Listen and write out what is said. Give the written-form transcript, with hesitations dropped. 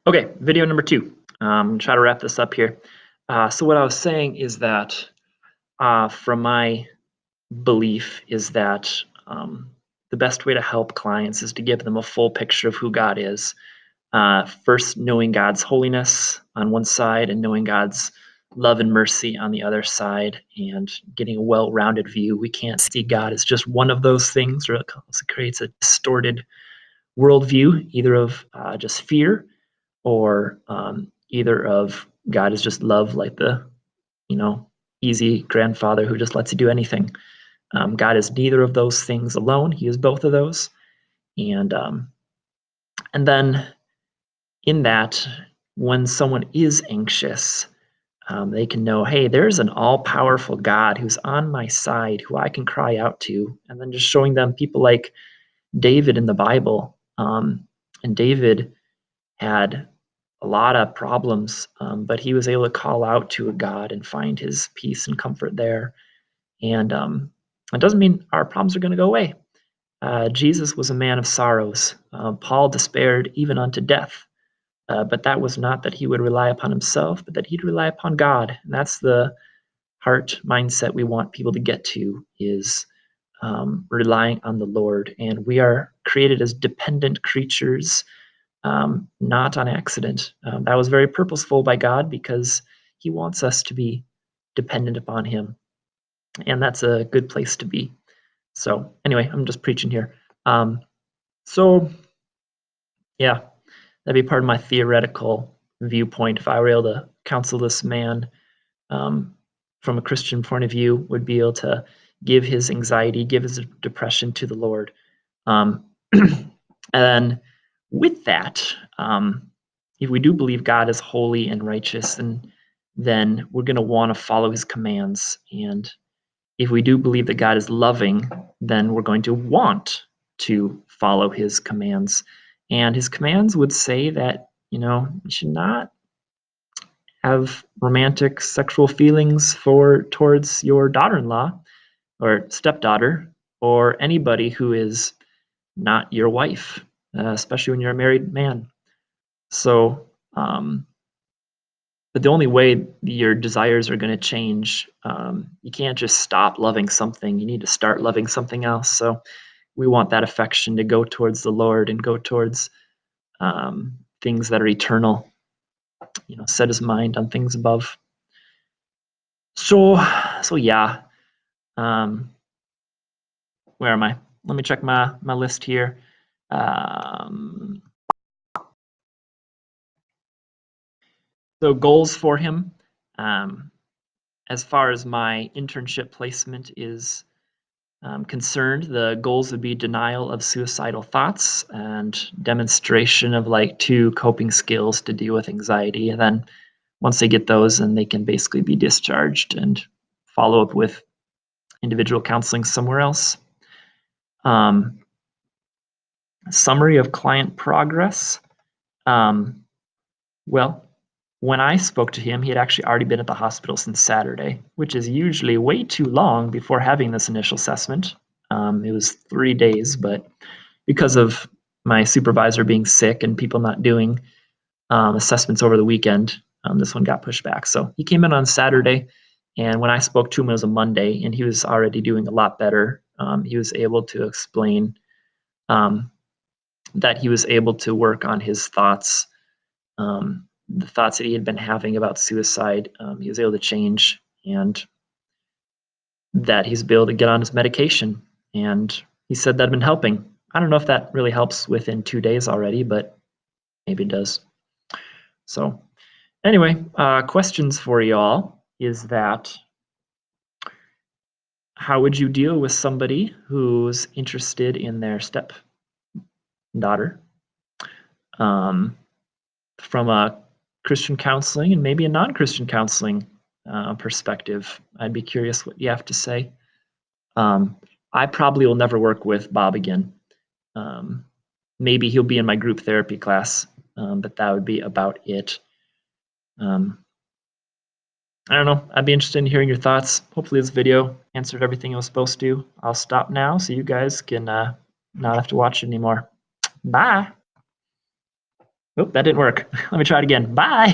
Okay, video number 2. I'm gonna try to wrap this up here. So what I was saying is that, from my belief, is that the best way to help clients is to give them a full picture of who God is. First, knowing God's holiness on one side and knowing God's love and mercy on the other side, and getting a well-rounded view. We can't see God as just one of those things, or it creates a distorted worldview, either of just fear, or either of God is just love, like the easy grandfather who just lets you do anything. God is neither of those things alone. He is both of those, and then in that, when someone is anxious, they can know, hey, there's an all-powerful God who's on my side, who I can cry out to. And then just showing them people like David in the Bible, and David had a lot of problems, but he was able to call out to a God and find his peace and comfort there. And it doesn't mean our problems are going to go away. Jesus was a man of sorrows. Paul despaired even unto death. But that was not that he would rely upon himself, but that he'd rely upon God. And that's the heart mindset we want people to get to, is relying on the Lord. And we are created as dependent creatures, not on accident. That was very purposeful by God, because he wants us to be dependent upon him. And that's a good place to be. So anyway, I'm just preaching here. So yeah, that'd be part of my theoretical viewpoint. If I were able to counsel this man from a Christian point of view, would be able to give his anxiety, give his depression to the Lord. And with that, if we do believe God is holy and righteous, then we're going to want to follow his commands. And if we do believe that God is loving, then we're going to want to follow his commands. And his commands would say that, you should not have romantic sexual feelings towards your daughter-in-law or stepdaughter, or anybody who is not your wife, especially when you're a married man. So, but the only way your desires are going to change, you can't just stop loving something. You need to start loving something else. So we want that affection to go towards the Lord and go towards things that are eternal. Set his mind on things above. So yeah. Where am I? Let me check my list here. So goals for him. As far as my internship placement is concerned, the goals would be denial of suicidal thoughts and demonstration of 2 coping skills to deal with anxiety. And then once they get those, then they can basically be discharged and follow up with individual counseling somewhere else. Summary of client progress. Well, when I spoke to him, he had actually already been at the hospital since Saturday, which is usually way too long before having this initial assessment. It was 3 days, but because of my supervisor being sick and people not doing assessments over the weekend, this one got pushed back. So he came in on Saturday, and when I spoke to him, it was a Monday, and he was already doing a lot better. He was able to explain that he was able to work on his thoughts, the thoughts that he had been having about suicide. He was able to change, and that he's able to get on his medication. And he said that had been helping. I don't know if that really helps within 2 days already, but maybe it does. So anyway, questions for y'all is that, how would you deal with somebody who's interested in their stepdaughter from a Christian counseling and maybe a non-Christian counseling perspective? I'd be curious what you have to say. I probably will never work with Bob again. Maybe he'll be in my group therapy class, but that would be about it. I don't know. I'd be interested in hearing your thoughts. Hopefully this video answered everything it was supposed to. I'll stop now so you guys can not have to watch it anymore. Bye. Oop, that didn't work. Let me try it again. Bye.